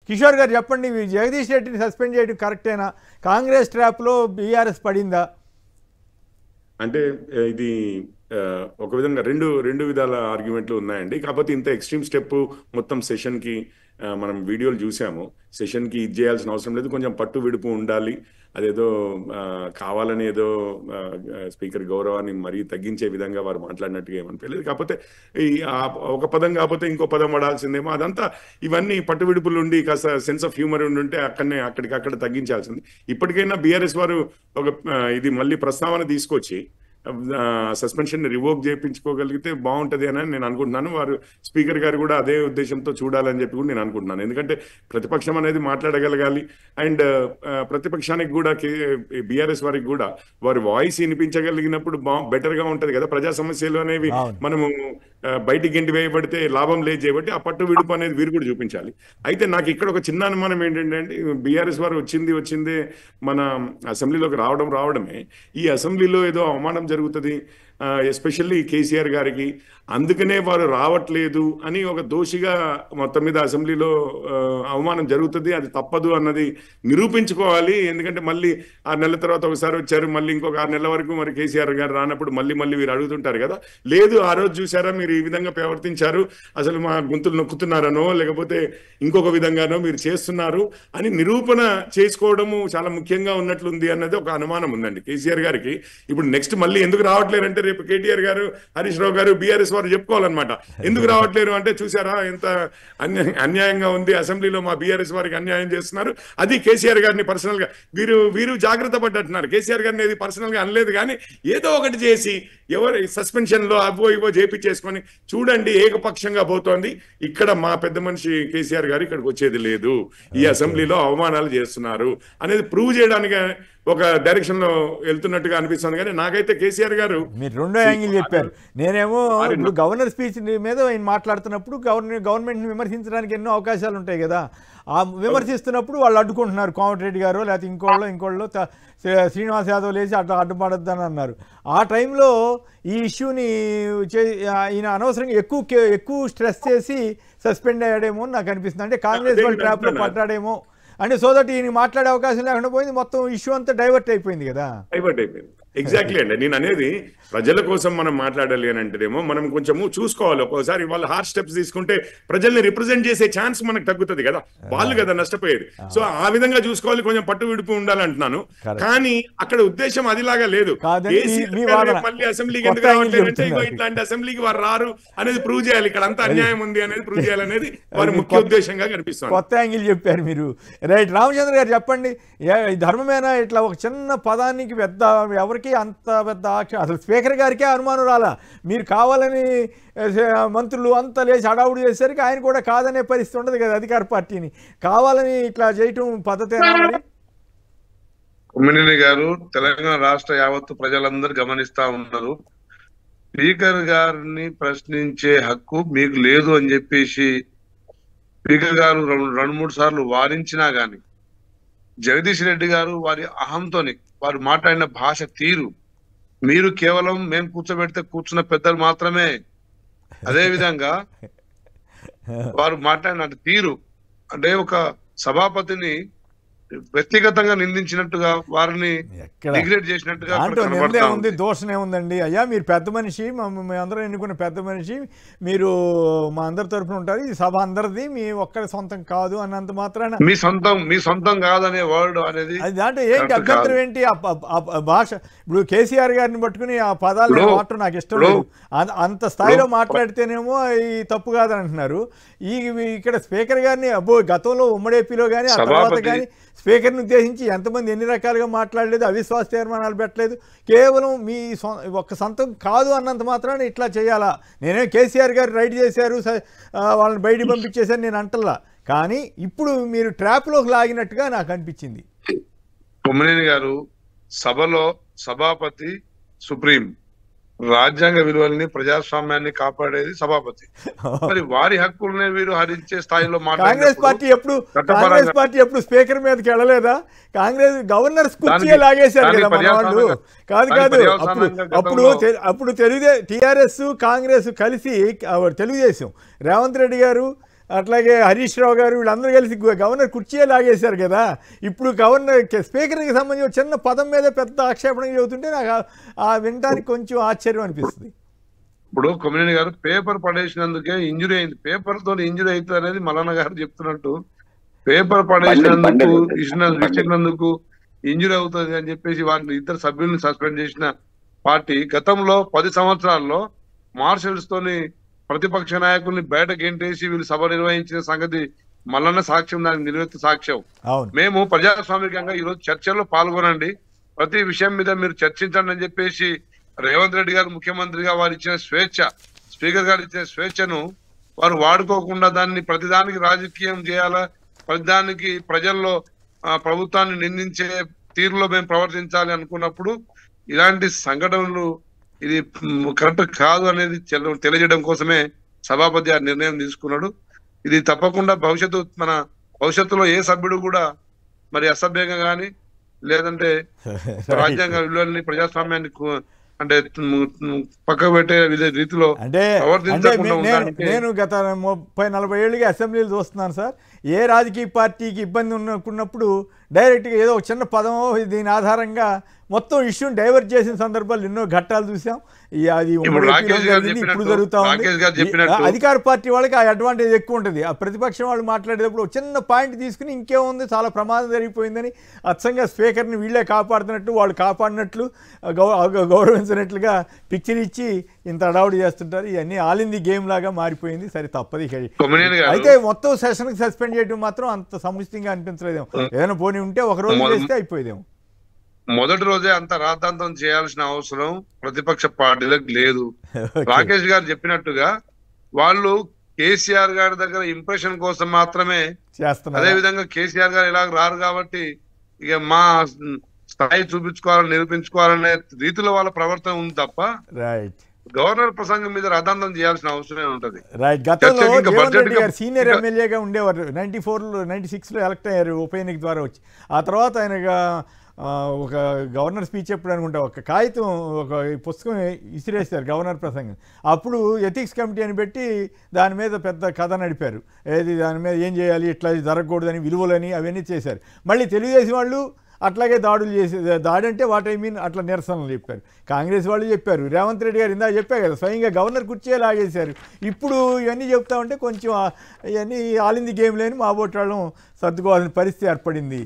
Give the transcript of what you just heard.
కిషోర్ గారు చెప్పండి, జగదీష్ రెడ్డిని సస్పెండ్ చేయడం కరెక్టేనా? కాంగ్రెస్ ట్రాప్లో బీఆర్ఎస్ పడిందా? అంటే ఇది ఒక విధంగా రెండు విధాల ఆర్గ్యుమెంట్లు ఉన్నాయండి. కాకపోతే ఇంత ఎక్స్ట్రీమ్ స్టెప్ మొత్తం సెషన్కి మనం వీడియోలు చూసాము. సెషన్కి ఇది చేయాల్సిన అవసరం లేదు, కొంచెం పట్టు విడుపు ఉండాలి. అదేదో కావాలని ఏదో స్పీకర్ గౌరవాన్ని మరీ తగ్గించే విధంగా వారు మాట్లాడినట్టుగా ఏమనిపించలేదు. కాకపోతే ఈ ఒక పదం కాకపోతే ఇంకో పదం పడాల్సిందేమో, అదంతా ఇవన్నీ పట్టు విడుపులు ఉండి కాస్త సెన్స్ ఆఫ్ హ్యూమర్ ఉంటే అక్కడికక్కడ తగ్గించాల్సింది. ఇప్పటికైనా బీఆర్ఎస్ వారు ఒక ఇది మళ్ళీ ప్రస్తావన తీసుకొచ్చి సస్పెన్షన్ రివోక్ చేయించుకోగలిగితే బాగుంటుంది అని నేను అనుకుంటున్నాను. వారు స్పీకర్ గారు కూడా అదే ఉద్దేశంతో చూడాలని చెప్పి కూడా నేను అనుకుంటున్నాను. ఎందుకంటే ప్రతిపక్షం అనేది మాట్లాడగలగాలి. అండ్ ప్రతిపక్షానికి కూడా బీఆర్ఎస్ వారికి కూడా వారి వాయిస్ వినిపించగలిగినప్పుడు బెటర్గా ఉంటుంది కదా. ప్రజా సమస్యలు అనేవి మనము బయటికి గెంటి వేయబడితే లాభం లేదు చేయబట్టి ఆ పట్టు విడుపు అనేది వీరు కూడా చూపించాలి. అయితే నాకు ఇక్కడ ఒక చిన్న అనుమానం ఏంటంటే అండి, బీఆర్ఎస్ వారు వచ్చిందే మన అసెంబ్లీలోకి రావడమే. ఈ అసెంబ్లీలో ఏదో అవమానం జరుగుతుంది ఎస్పెషల్లీ కేసీఆర్ గారికి, అందుకనే వారు రావట్లేదు అని ఒక దోషిగా మొత్తం మీద అసెంబ్లీలో అవమానం జరుగుతుంది, అది తప్పదు అన్నది నిరూపించుకోవాలి. ఎందుకంటే మళ్ళీ 6 నెలల తర్వాత ఒకసారి వచ్చారు, మళ్ళీ ఇంకొక 6 నెలల వరకు మరి కేసీఆర్ గారు రానప్పుడు మళ్ళీ వీరు అడుగుతుంటారు కదా, లేదు ఆ రోజు చూసారా మీరు ఈ విధంగా ప్రవర్తించారు, అసలు మా గొంతులు నొక్కుతున్నారనో లేకపోతే ఇంకొక విధంగానో మీరు చేస్తున్నారు అని నిరూపణ చేసుకోవడము చాలా ముఖ్యంగా ఉన్నట్లుంది అన్నది ఒక అనుమానం ఉందండి కేసీఆర్ గారికి. ఇప్పుడు నెక్స్ట్ మళ్ళీ ఎందుకు రావట్లేరంటే రేపు కేటీఆర్ గారు, హరీష్ రావు గారు, బీఆర్ఎస్ వారు చెప్పుకోవాలన్నమాట. ఎందుకు రావట్లేరు అంటే చూసారా ఎంత అన్యాయంగా ఉంది, అసెంబ్లీలో మా బీఆర్ఎస్ వారికి అన్యాయం చేస్తున్నారు. అది కేసీఆర్ గారిని పర్సనల్ గా వీరు జాగ్రత్త పడ్డట్టున్నారు. కేసీఆర్ గారిని ఏది పర్సనల్ గా అనలేదు, కానీ ఏదో ఒకటి చేసి ఎవరు సస్పెన్షన్ లో ఇవో చేపించేసుకొని చూడండి ఏకపక్షంగా పోతోంది. ఇక్కడ మా పెద్ద మనిషి కేసీఆర్ గారు ఇక్కడికి వచ్చేది లేదు, ఈ అసెంబ్లీలో అవమానాలు చేస్తున్నారు అనేది ప్రూవ్ చేయడానికి ఒక డైరెక్షన్ లో వెళ్తున్నట్టుగా అనిపిస్తుంది. కానీ నాకైతే కేసీఆర్ గారు మీరు రెండో యాంగిల్ చెప్పారు. నేనేమో ఇప్పుడు గవర్నర్ స్పీచ్ మీద ఆయన మాట్లాడుతున్నప్పుడు గవర్నమెంట్ ని విమర్శించడానికి ఎన్నో అవకాశాలు ఉంటాయి కదా, ఆ విమర్శిస్తున్నప్పుడు వాళ్ళు అడ్డుకుంటున్నారు. కోమటిరెడ్డి గారు లేకపోతే ఇంకోళ్ళు శ్రీనివాస్ యాదవ్ లేచి అట్లా అడ్డుపడద్దని అన్నారు. ఆ టైంలో ఈ ఇష్యూని ఈయన అనవసరంగా ఎక్కువ స్ట్రెస్ చేసి సస్పెండ్ అయ్యాడేమో నాకు అనిపిస్తుంది. అంటే కాంగ్రెస్ వాళ్ళు ట్రాప్లో పడ్డాడేమో అంటే సో దట్ ఈయన మాట్లాడే అవకాశం లేకుండా పోయింది, మొత్తం ఇష్యూ అంతా డైవర్ట్ అయిపోయింది కదా. ఎగ్జాక్ట్లీ అండి. నేను అనేది ప్రజల కోసం మనం మాట్లాడాలి అని అంటేనేమో మనం కొంచెము చూసుకోవాలి. ఒక్కోసారి వాళ్ళు హార్డ్ స్టెప్స్ తీసుకుంటే ప్రజల్ని రిప్రజెంట్ చేసే ఛాన్స్ మనకు తగ్గుతుంది కదా, వాళ్ళు కదా నష్టపోయేది. సో ఆ విధంగా చూసుకోవాలి, కొంచెం పట్టు విడుపు ఉండాలంటున్నాను. కానీ అక్కడ ఉద్దేశం అదిలాగా లేదు. మళ్ళీ అసెంబ్లీకి ఎందుకు రావట్లేదంటే ఇట్లాంటి అసెంబ్లీకి వారు రారు అనేది ప్రూవ్ చేయాలి, ఇక్కడ అంతా అన్యాయం ఉంది అనేది ప్రూవ్ చేయాలనేది వారి ముఖ్య ఉద్దేశంగా కనిపిస్తుంది. కొత్త యాంగిల్ చెప్పారు మీరు. రైట్, రామచంద్ర గారు చెప్పండి, ధర్మమేనా ఇట్లా ఒక చిన్న పదానికి పెద్ద ఎవరికి అంత పెద్ద అసలు స్పీకర్ గారికే అనుమానం రాలా, మీరు కావాలని మంత్రులు అంతా లేచి హడావుడు చేసేసరికి ఆయన కూడా కాదనే పరిస్థితి ఉండదు కదా, అధికార పార్టీని కావాలని ఇట్లా చేయటం పద్ధతేనా? కొమ్మినేని గారు, తెలంగాణ రాష్ట్ర యావత్తు ప్రజలందరూ గమనిస్తా ఉన్నారు. స్పీకర్ గారిని ప్రశ్నించే హక్కు మీకు లేదు అని చెప్పేసి స్పీకర్ గారు 2-3 సార్లు వారించినా గాని జగదీష్ రెడ్డి గారు వారి అహంతోని వారు మాట్లాడిన భాష తీరు, మీరు కేవలం మేము కూర్చోబెడితే కూర్చున్న పెద్దలు మాత్రమే, అదే విధంగా వారు మాట్లాడిన తీరు అంటే ఒక సభాపతిని వ్యక్తిగతంగా నిందించినట్టుగా, వారిని డిగ్రేడ్ చేసినట్టుగా ఉంది. దోషం ఏముందండి అయ్యా, మీరు పెద్ద మనిషి, మేమందరం ఎన్నుకున్న పెద్ద మనిషి, మీరు మా అందరి తరఫున ఉంటారు, ఈ సభ అందరిది, మీ ఒక్కరి సొంతం కాదు అన్నంత మాత్రాన మీ సొంతం కాదనే వర్డ్ అనేది అంటే ఏంటి అభ్యంతరం ఏంటి? భాష ఇప్పుడు కేసీఆర్ గారిని పట్టుకుని ఆ పదాలు వాడటం నాకు ఇష్టం లేదు. అంత స్థాయిలో మాట్లాడితేనేమో ఈ తప్పు కాదని అంటున్నారు. ఇక్కడ స్పీకర్ గారిని గతంలో ఉమ్మడి ఏపీలో కానీ ఆ తర్వాత కానీ స్పీకర్ని ఉద్దేశించి ఎంతమంది ఎన్ని రకాలుగా మాట్లాడలేదు, అవిశ్వాస తీర్మానాలు పెట్టలేదు, కేవలం మీ ఒక్క సొంతం కాదు అన్నంత మాత్రాన ఇట్లా చేయాలా? నేనే కేసీఆర్ గారు రైడ్ చేశారు, వాళ్ళని బయటికి పంపించేశారు నేను అంటల్లా, కానీ ఇప్పుడు మీరు ట్రాప్లోకి లాగినట్టుగా నాకు అనిపించింది. కొమ్మినేని గారు, సభలో సభాపతి సుప్రీం, రాజ్యాంగ విలువల్ని ప్రజాస్వామ్యాన్ని కాపాడేది సభాపతి. మరి వారి హక్కుల్ని వీరు హరించే స్థాయిలో కాంగ్రెస్ పార్టీ ఎప్పుడు స్పీకర్ మీదకి వెళ్ళలేదా? కాంగ్రెస్ గవర్నర్స్ కుర్చీ లాగేశారు కదా మన వాళ్ళు. కాదు అప్పుడు టీఆర్ఎస్ కాంగ్రెస్ కలిసి తెలుగుదేశం రేవంత్ రెడ్డి గారు అట్లాగే హరీష్ రావు గారు వీళ్ళందరూ కలిసి గవర్నర్ కుర్చీయే లాగేశారు కదా. ఇప్పుడు గవర్నర్ స్పీకర్కి సంబంధించిన చిన్న పదం మీద పెద్ద ఆక్షేపణ చదువుతుంటే నాకు ఆ వినడానికి కొంచెం ఆశ్చర్యం అనిపిస్తుంది. ఇప్పుడు కొమ్మినేని గారు పేపర్ పడేసినందుకే ఇంజురీ అయింది, పేపర్ తో ఇంజురీ అవుతుంది అనేది మల్లన్న గారు చెప్తున్నట్టు, పేపర్ పడేసినందుకు విసిరినందుకు ఇంజురీ అవుతుంది అని చెప్పేసి వారిని ఇద్దరు సభ్యుల్ని సస్పెండ్ చేసిన పార్టీ గతంలో 10 సంవత్సరాల్లో మార్షల్స్ తోని ప్రతిపక్ష నాయకుల్ని బయట గెంటేసి వీళ్ళు సభ నిర్వహించిన సంగతి మల్లన్న సాక్ష్యం, దానికి నిర్వహిత సాక్ష్యం. మేము ప్రజాస్వామికంగా ఈరోజు చర్చల్లో పాల్గొనండి, ప్రతి విషయం మీద మీరు చర్చించండి అని చెప్పేసి రేవంత్ రెడ్డి గారు ముఖ్యమంత్రిగా వారు ఇచ్చిన స్వేచ్ఛ, స్పీకర్ గారు ఇచ్చిన స్వేచ్ఛను వారు వాడుకోకుండా దాన్ని ప్రతిదానికి రాజకీయం చేయాలా, ప్రతిదానికి ప్రజల్లో ప్రభుత్వాన్ని నిందించే తీరులో మేము ప్రవర్తించాలి అనుకున్నప్పుడు ఇలాంటి సంఘటనలు ఇది కరెక్ట్ కాదు అనేది తెలియజేయడం కోసమే సభాపతి ఆ నిర్ణయం తీసుకున్నాడు. ఇది తప్పకుండా మన భవిష్యత్తులో ఏ సభ్యుడు కూడా మరి అసభ్యంగా కానీ లేదంటే రాజ్యాంగ విలువల్ని ప్రజాస్వామ్యాన్ని అంటే పక్కకు పెట్టే రీతిలో అంటే నేను గత 30-40 ఏళ్ళుగా అసెంబ్లీలు చూస్తున్నాను సార్. ఏ రాజకీయ పార్టీకి ఇబ్బంది ఉన్నప్పుడు డైరెక్ట్గా ఏదో ఒక చిన్న పదమో దీని ఆధారంగా మొత్తం ఇష్యూని డైవర్ట్ చేసిన సందర్భాలు ఎన్నో ఘట్టాలు చూసాం. అది ఇప్పుడు జరుగుతా ఉంది. అధికార పార్టీ వాళ్ళకి ఆ అడ్వాంటేజ్ ఎక్కువ ఉంటుంది. ఆ ప్రతిపక్షం వాళ్ళు మాట్లాడేటప్పుడు చిన్న పాయింట్ తీసుకుని ఇంకేముంది చాలా ప్రమాదం జరిగిపోయిందని అచ్చంగా స్పీకర్ని వీళ్ళే కాపాడుతున్నట్టు, వాళ్ళు కాపాడినట్లు, గౌరవించినట్లుగా పిక్చర్ ఇచ్చి ఇంత అడావుడి చేస్తుంటారు. ఇవన్నీ ఆల్ ఇన్ ది గేమ్ లాగా మారిపోయింది. సరే తప్పది. అయితే మొత్తం సెషన్కి సస్పెండ్ చేయడం మాత్రం అంత సముచితంగా అనిపించలేదేమో. ఏదైనా పోనీ ఉంటే ఒక రోజు చేస్తే అయిపోయేదేమో. మొదటి రోజే అంత రాద్ధాంతం చేయాల్సిన అవసరం ప్రతిపక్ష పార్టీలకు లేదు. రాకేష్ గారు చెప్పినట్టుగా వాళ్ళు కేసీఆర్ గారి దగ్గర ఇంప్రెషన్ కోసం మాత్రమే చేస్తున్నారు. అదే విధంగా కేసీఆర్ గారు ఇలా రారు కాబట్టి ఇక మా స్థాయి చూపించుకోవాలని నిరూపించుకోవాలనే రీతిలో వాళ్ళ ప్రవర్తన ఉంది తప్ప గవర్నర్ ప్రసంగం మీద రాద్ధాంతం చేయాల్సిన అవసరమే ఉంటది. సీనియర్ ఎమ్మెల్యేగా ఉండేవారు. 96లో ఎలక్ట్ అయ్యారు ఉప ఎన్నిక ద్వారా వచ్చి. ఆ తర్వాత ఆయన ఒక గవర్నర్ స్పీచ్ ఎప్పుడు అనుకుంటా ఒక కాగితం ఒక పుస్తకం ఇసిరేస్తారు గవర్నర్ ప్రసంగం. అప్పుడు ఎథిక్స్ కమిటీ అని పెట్టి దాని మీద పెద్ద కథ నడిపారు. ఏది దాని మీద ఏం చేయాలి, ఇట్లా జరగకూడదని, విలువలని అవన్నీ చేశారు. మళ్ళీ తెలుగుదేశం వాళ్ళు అట్లాగే దాడులు చేసే, దాడి అంటే వాట్ ఐ మీన్ అట్లా నిరసనలు చెప్పారు. కాంగ్రెస్ వాళ్ళు చెప్పారు. రేవంత్ రెడ్డి గారు ఇందాక చెప్పారు కదా, స్వయంగా గవర్నర్ కుర్చీయే లాగేశారు. ఇప్పుడు ఇవన్నీ చెప్తా ఉంటే కొంచెం ఇవన్నీ ఆల్ ఇన్ ది గేమ్ లేని మా బోట్ వాళ్ళం సర్దుకోవాల్సిన పరిస్థితి ఏర్పడింది.